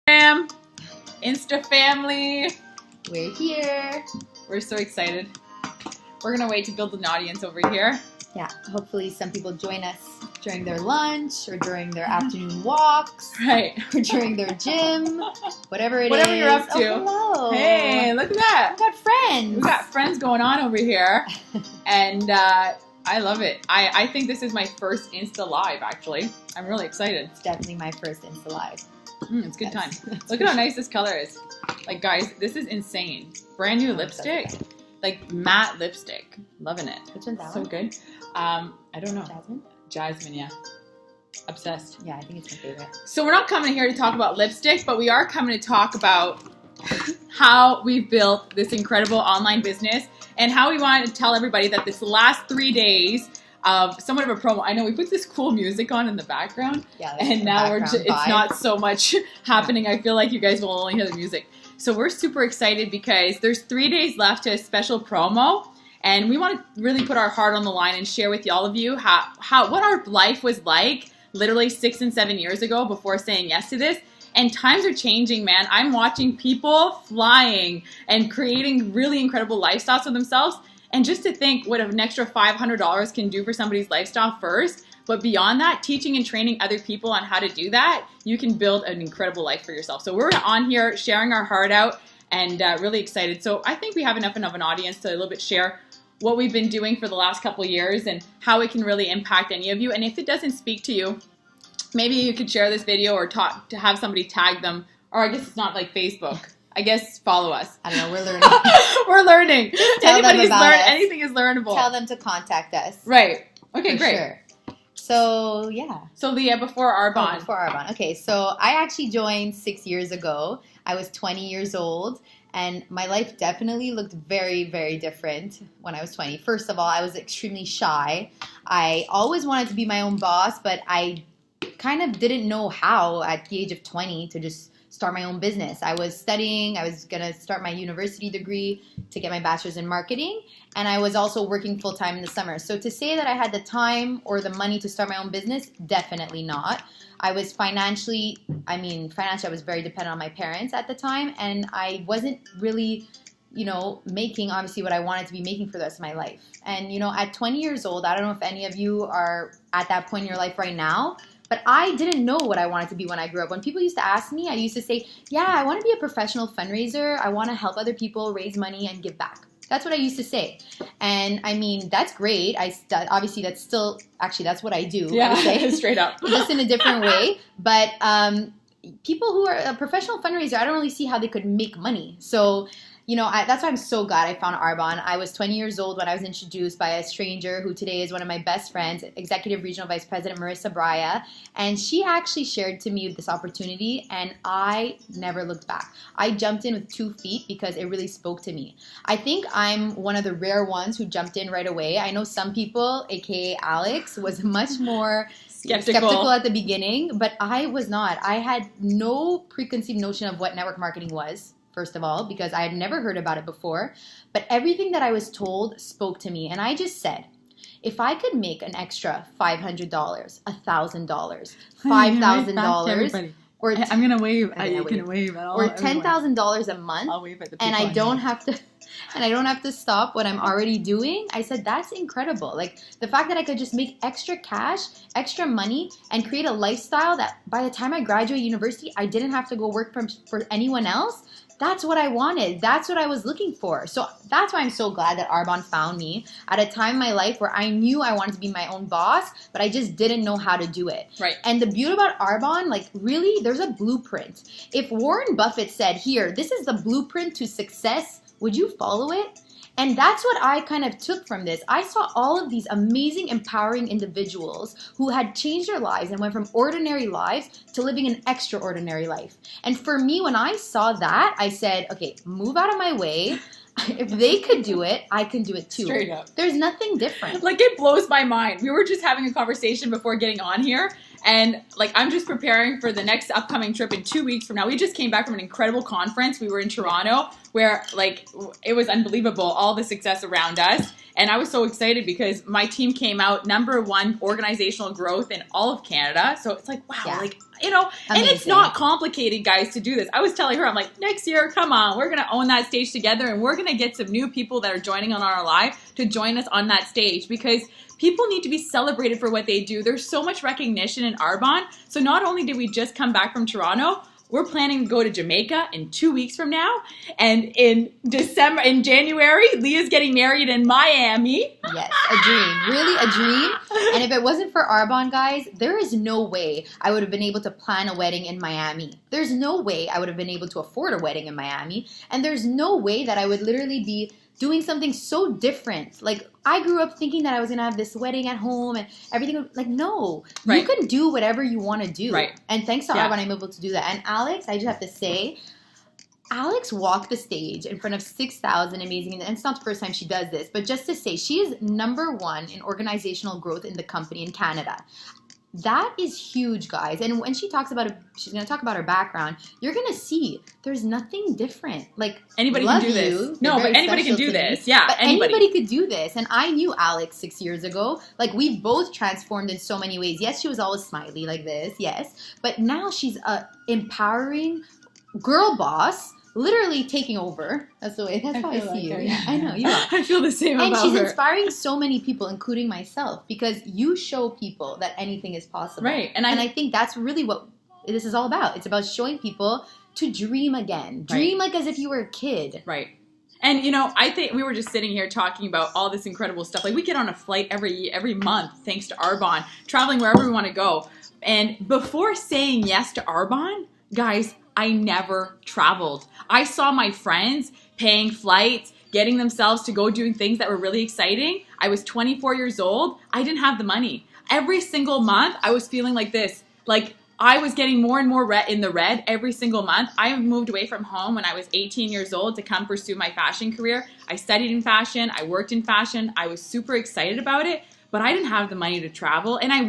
Insta family. We're here. We're so excited. We're gonna wait to build an audience over here. Yeah, hopefully some people join us during their lunch or during their afternoon walks. Right. Or during their gym. Whatever Whatever you're up to. Oh, hello. Hey, look at that. We got friends. We got friends going on over here. And I love it. I think this is my first Insta Live, actually. I'm really excited. It's definitely my first Insta Live. It's a good time. Look at how nice this color is. Like, guys, this is insane. Brand new lipstick. Like, matte lipstick. Loving it. Which one's that so one? good. I don't know. Jasmine? Jasmine, yeah. Obsessed. Yeah, I think it's my favorite. So we're not coming here to talk about lipstick, but we are coming to talk about how we've built this incredible online business and how we wanted to tell everybody that this last 3 days of somewhat of a promo. I know we put this cool music on in the background, Yeah, and now it's not so much happening. I feel like you guys will only hear the music. So we're super excited because there's 3 days left to a special promo, and we want to really put our heart on the line and share with all of you what our life was like literally 6 and 7 years ago before saying yes to this. And times are changing, man. I'm watching people flying and creating really incredible lifestyles for themselves. And just to think what an extra $500 can do for somebody's lifestyle first, but beyond that, teaching and training other people on how to do that, you can build an incredible life for yourself. So we're on here sharing our heart out and really excited. So I think we have enough of an audience to a little bit share what we've been doing for the last couple of years and how it can really impact any of you. And if it doesn't speak to you, maybe you could share this video or talk to have somebody tag them. Or I guess it's not like Facebook. I guess follow us. I don't know. We're learning. We're learning. Anything is learnable. Tell them to contact us. Right. Okay, For great. Sure. So, yeah. So, Lia, before Arbonne. Before Arbonne. Okay, so I actually joined 6 years ago. I was 20 years old, and my life definitely looked very, very different when I was 20. First of all, I was extremely shy. I always wanted to be my own boss, but I kind of didn't know how at the age of 20 to just start my own business. I was studying. I was going to start my university degree to get my bachelor's in marketing. And I was also working full-time in the summer. So to say that I had the time or the money to start my own business, definitely not. I was financially, I was very dependent on my parents at the time. And I wasn't really, making obviously what I wanted to be making for the rest of my life. And, at 20 years old, I don't know if any of you are at that point in your life right now, but I didn't know what I wanted to be when I grew up. When people used to ask me, I used to say, yeah, I want to be a professional fundraiser. I want to help other people raise money and give back. That's what I used to say. And that's great. Obviously, that's what I do. Yeah, straight up. Just in a different way. But people who are a professional fundraiser, I don't really see how they could make money. So, that's why I'm so glad I found Arbonne. I was 20 years old when I was introduced by a stranger who today is one of my best friends, Executive Regional Vice President Marissa Braya. And she actually shared to me this opportunity, and I never looked back. I jumped in with 2 feet because it really spoke to me. I think I'm one of the rare ones who jumped in right away. I know some people, aka Alex, was much more skeptical at the beginning, but I was not. I had no preconceived notion of what network marketing was. First of all, because I had never heard about it before. But everything that I was told spoke to me. And I just said, if I could make an extra $500, $1,000, $5,000, or I'm going to wave. You can wave at all. Or $10,000 a month. I'll wave at the people. And I don't have to stop what I'm already doing. I said, that's incredible. Like the fact that I could just make extra cash, extra money, and create a lifestyle that by the time I graduate university, I didn't have to go work for anyone else. That's what I wanted. That's what I was looking for. So that's why I'm so glad that Arbonne found me at a time in my life where I knew I wanted to be my own boss, but I just didn't know how to do it. Right. And the beauty about Arbonne, really, there's a blueprint. If Warren Buffett said, here, this is the blueprint to success, would you follow it? And that's what I kind of took from this. I saw all of these amazing, empowering individuals who had changed their lives and went from ordinary lives to living an extraordinary life. And for me, when I saw that, I said, okay, move out of my way. If they could do it, I can do it too. Straight up. There's nothing different. Like, it blows my mind. We were just having a conversation before getting on here. And I'm just preparing for the next upcoming trip in 2 weeks from now. We just came back from an incredible conference. We were in Toronto where it was unbelievable, all the success around us. And I was so excited because my team came out #1 organizational growth in all of Canada. So it's like, wow, like, you know, Amazing. And it's not complicated, guys, to do this. I was telling her, I'm like, next year, come on, we're going to own that stage together, and we're going to get some new people that are joining on our live to join us on that stage, because people need to be celebrated for what they do. There's so much recognition in Arbonne. So not only did we just come back from Toronto, we're planning to go to Jamaica in 2 weeks from now. And in January, Lia's getting married in Miami. Yes, a dream. Really a dream. And if it wasn't for Arbonne, guys, there is no way I would have been able to plan a wedding in Miami. There's no way I would have been able to afford a wedding in Miami. And there's no way that I would literally be doing something so different. Like, I grew up thinking that I was going to have this wedding at home and everything. Like, no. Right. You can do whatever you want to do. Right. And thanks to Arbonne, I'm able to do that. And Alex, I just have to say, Alex walked the stage in front of 6,000 amazing, and it's not the first time she does this, but just to say, she is #1 in organizational growth in the company in Canada. That is huge, guys. And when she talks about it, she's going to talk about her background. You're going to see there's nothing different. Like, anybody can do this. No, but anybody can do this. Yeah, but anybody could do this. And I knew Alex 6 years ago. Like, we've both transformed in so many ways. Yes, she was always smiley like this. Yes. But now she's a empowering girl boss, literally taking over. That's how I see you. Yeah, I know, you are. I feel the same about her. And she's inspiring so many people, including myself, because you show people that anything is possible. Right. And I think that's really what this is all about. It's about showing people to dream again. Dream like as if you were a kid. Right. And, you know, I think we were just sitting here talking about all this incredible stuff. Like, we get on a flight every month, thanks to Arbonne, traveling wherever we want to go. And before saying yes to Arbonne, guys, I never traveled. I saw my friends paying flights, getting themselves to go doing things that were really exciting. I was 24 years old. I didn't have the money. Every single month, I was feeling like this. Like, I was getting more and more in the red every single month. I moved away from home when I was 18 years old to come pursue my fashion career. I studied in fashion. I worked in fashion. I was super excited about it. But I didn't have the money to travel, and I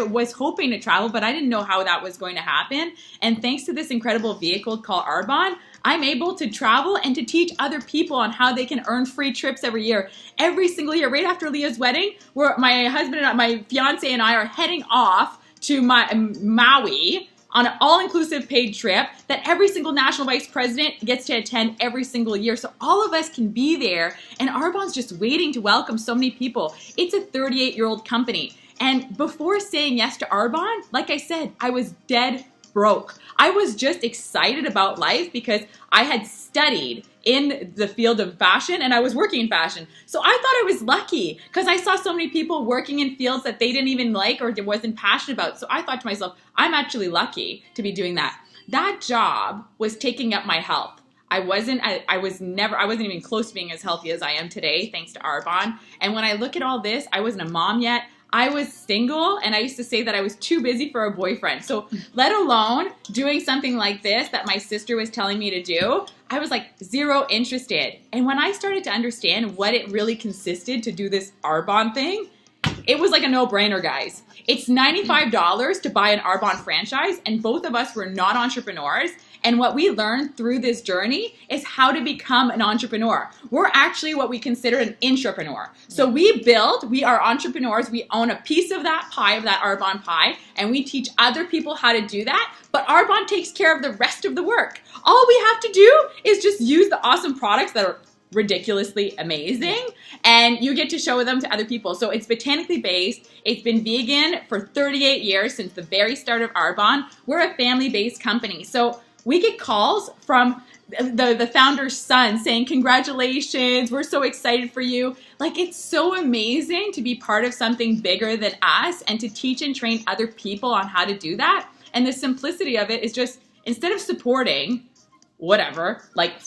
was hoping to travel, but I didn't know how that was going to happen. And thanks to this incredible vehicle called Arbonne, I'm able to travel and to teach other people on how they can earn free trips every year. Every single year, right after Lia's wedding, where my husband and my fiance and I are heading off to Maui on an all-inclusive paid trip that every single national vice president gets to attend every single year. So all of us can be there, and Arbonne's just waiting to welcome so many people. It's a 38-year-old company. And before saying yes to Arbonne, like I said, I was dead broke. I was just excited about life because I had studied in the field of fashion and I was working in fashion. So I thought I was lucky because I saw so many people working in fields that they didn't even like or wasn't passionate about. So I thought to myself, I'm actually lucky to be doing that. That job was taking up my health. I wasn't even close to being as healthy as I am today, thanks to Arbonne. And when I look at all this, I wasn't a mom yet. I was single, and I used to say that I was too busy for a boyfriend. So let alone doing something like this that my sister was telling me to do, I was like zero interested. And when I started to understand what it really consisted to do this Arbonne thing, it was like a no-brainer, guys. It's $95 to buy an Arbonne franchise, and both of us were not entrepreneurs. And what we learned through this journey is how to become an entrepreneur. We're actually what we consider an intrapreneur. So we are entrepreneurs. We own a piece of that pie, of that Arbonne pie, and we teach other people how to do that. But Arbonne takes care of the rest of the work. All we have to do is just use the awesome products that are ridiculously amazing, and you get to show them to other people. So it's botanically based. It's been vegan for 38 years, since the very start of Arbonne. We're a family-based company. So we get calls from the founder's son saying, congratulations, we're so excited for you. Like, it's so amazing to be part of something bigger than us and to teach and train other people on how to do that. And the simplicity of it is just, instead of supporting whatever, like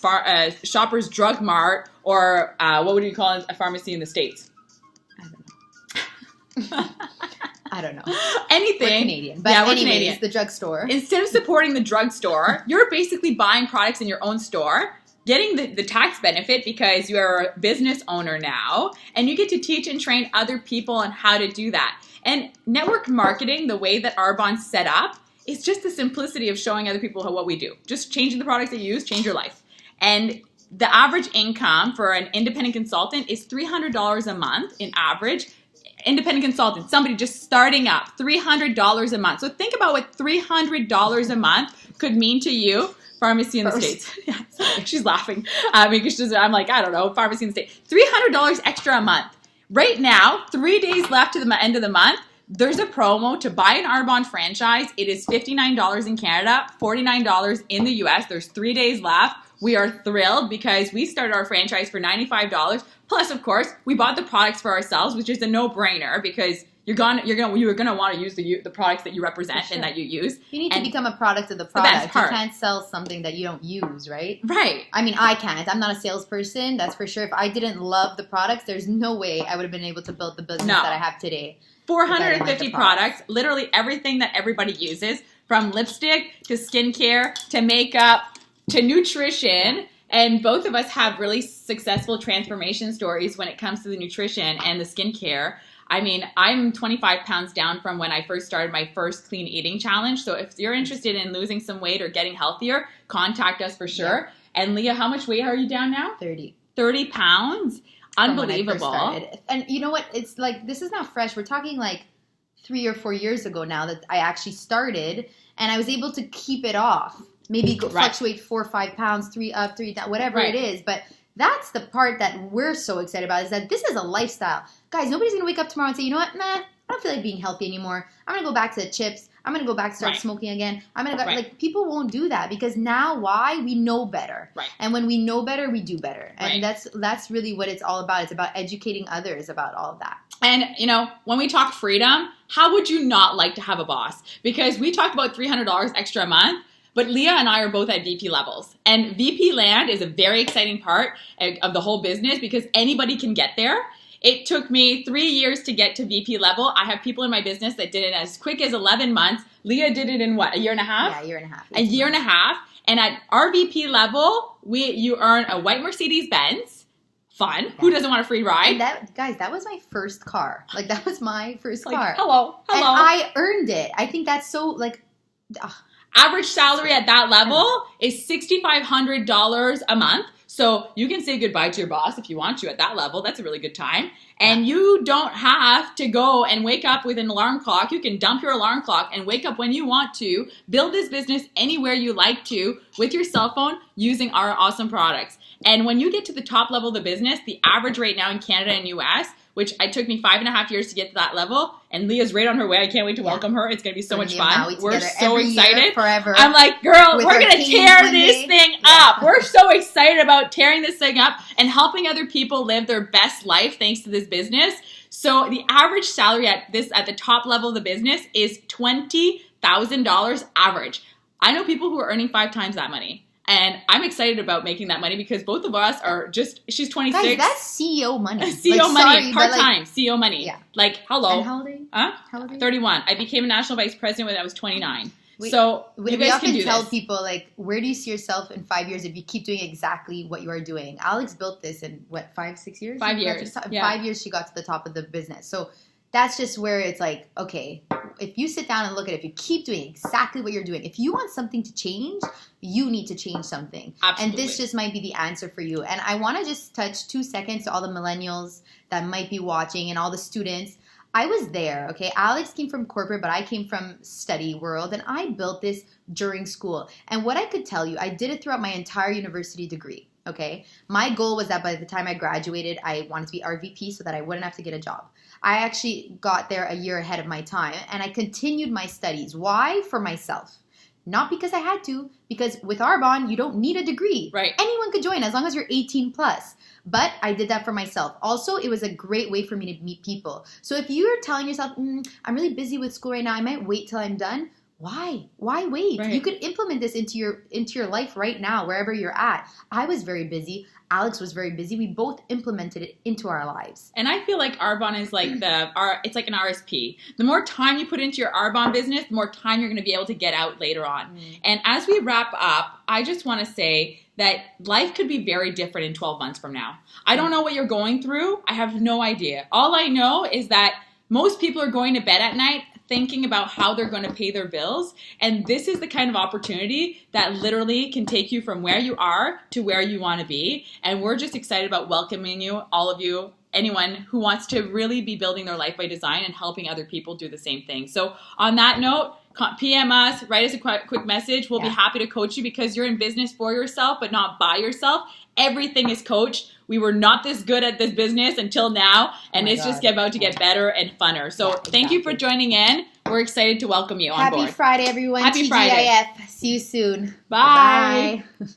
Shoppers Drug Mart or what would you call a pharmacy in the States? I don't know. Anything. We're Canadian. But yeah, we're Canadian. The drugstore. Instead of supporting the drugstore, you're basically buying products in your own store, getting the tax benefit because you're a business owner now, and you get to teach and train other people on how to do that. And network marketing, the way that Arbonne's set up, is just the simplicity of showing other people what we do. Just changing the products that you use, change your life. And the average income for an independent consultant is $300 a month in average. Independent consultant, somebody just starting up, $300 a month. So think about what $300 a month could mean to you. Pharmacy in the States. Yeah, she's laughing because I'm like, I don't know, pharmacy in the States. $300 extra a month. Right now, 3 days left to the end of the month, there's a promo to buy an Arbonne franchise. It is $59 in Canada, $49 in the US. There's 3 days left. We are thrilled because we started our franchise for $95. Plus, of course, we bought the products for ourselves, which is a no-brainer because you're gonna want to use the products that you represent and that you use. You need to become a product of the product. You can't sell something that you don't use, right? Right. I mean, I can't. I'm not a salesperson, that's for sure. If I didn't love the products, there's no way I would have been able to build the business that I have today. 450 products, literally everything that everybody uses, from lipstick to skincare to makeup to nutrition. And both of us have really successful transformation stories when it comes to the nutrition and the skincare. I mean, I'm 25 pounds down from when I first started my first clean eating challenge. So if you're interested in losing some weight or getting healthier, contact us for sure. Yeah. And Lia, how much weight are you down now? 30. 30 pounds? Unbelievable. And you know what? It's like, this is not fresh. We're talking like 3 or 4 years ago now that I actually started, and I was able to keep it off. Maybe fluctuate 4 or 5 pounds, 3 up, 3 down, whatever it is. But that's the part that we're so excited about, is that this is a lifestyle. Guys, nobody's going to wake up tomorrow and say, you know what, nah, I don't feel like being healthy anymore. I'm going to go back to the chips. I'm going to go back to start smoking again. I'm going to go, like, people won't do that because now why? We know better. Right. And when we know better, we do better. And that's really what it's all about. It's about educating others about all of that. And, you know, when we talk freedom, how would you not like to have a boss? Because we talked about $300 extra a month. But Lia and I are both at VP levels. And VP land is a very exciting part of the whole business because anybody can get there. It took me 3 years to get to VP level. I have people in my business that did it as quick as 11 months. Lia did it in what, a year and a half? Yeah, a year and a half. A year and a half. And at our VP level, you earn a white Mercedes-Benz. Fun. Yeah. Who doesn't want a free ride? And that was my first car. Like, that was my first car. Hello. And I earned it. I think that's so, like... Average salary at that level is $6,500 a month. So you can say goodbye to your boss if you want to at that level. That's a really good time. And you don't have to go and wake up with an alarm clock. You can dump your alarm clock and wake up when you want to. Build this business anywhere you like to with your cell phone using our awesome products. And when you get to the top level of the business, the average rate now in Canada and US, which it took me 5.5 years to get to that level. And Lia's right on her way. I can't wait to welcome her. It's going to be so much fun. We're so excited. Forever. I'm like, girl, we're going to tear this thing up. We're so excited about tearing this thing up and helping other people live their best life thanks to this business. So the average salary at the top level of the business is $20,000 average. I know people who are earning 5 times that money. And I'm excited about making that money because both of us are she's 26. Guys, that's CEO money. CEO money, part-time, CEO money. Yeah. Like, hello. And how old are you? Huh? How old are you? 31. I became a national vice president when I was 29. So you guys can do this. We often tell people, like, where do you see yourself in 5 years if you keep doing exactly what you are doing? Alex built this in, 5, 6 years? 5 years. 5 years she got to the top of the business. So that's just where it's like, okay, if you sit down and look at it, if you keep doing exactly what you're doing, if you want something to change, you need to change something. Absolutely. And this just might be the answer for you. And I want to just touch 2 seconds to all the millennials that might be watching and all the students. I was there, okay? Alex came from corporate, but I came from study world, and I built this during school. And what I could tell you, I did it throughout my entire university degree, okay? My goal was that by the time I graduated, I wanted to be RVP so that I wouldn't have to get a job. I actually got there a year ahead of my time, and I continued my studies. Why? For myself. Not because I had to, because with Arbonne, you don't need a degree. Right. Anyone could join as long as you're 18 plus. But I did that for myself. Also, it was a great way for me to meet people. So if you're telling yourself, I'm really busy with school right now, I might wait till I'm done. Why? Why wait? Right. You could implement this into your life right now, wherever you're at. I was very busy. Alex was very busy. We both implemented it into our lives. And I feel like Arbonne is like it's like an RSP. The more time you put into your Arbonne business, the more time you're going to be able to get out later on. And as we wrap up, I just want to say that life could be very different in 12 months from now. I don't know what you're going through. I have no idea. All I know is that most people are going to bed at night thinking about how they're going to pay their bills. And this is the kind of opportunity that literally can take you from where you are to where you want to be. And we're just excited about welcoming you, all of you, anyone who wants to really be building their life by design and helping other people do the same thing. So on that note, PM us, write us a quick message. We'll be happy to coach you because you're in business for yourself, but not by yourself. Everything is coached. We were not this good at this business until now, and it's just about to get better and funner. So thank you for joining in. We're excited to welcome you on board. Happy Friday, everyone. Happy Friday. See you soon. Bye. Bye.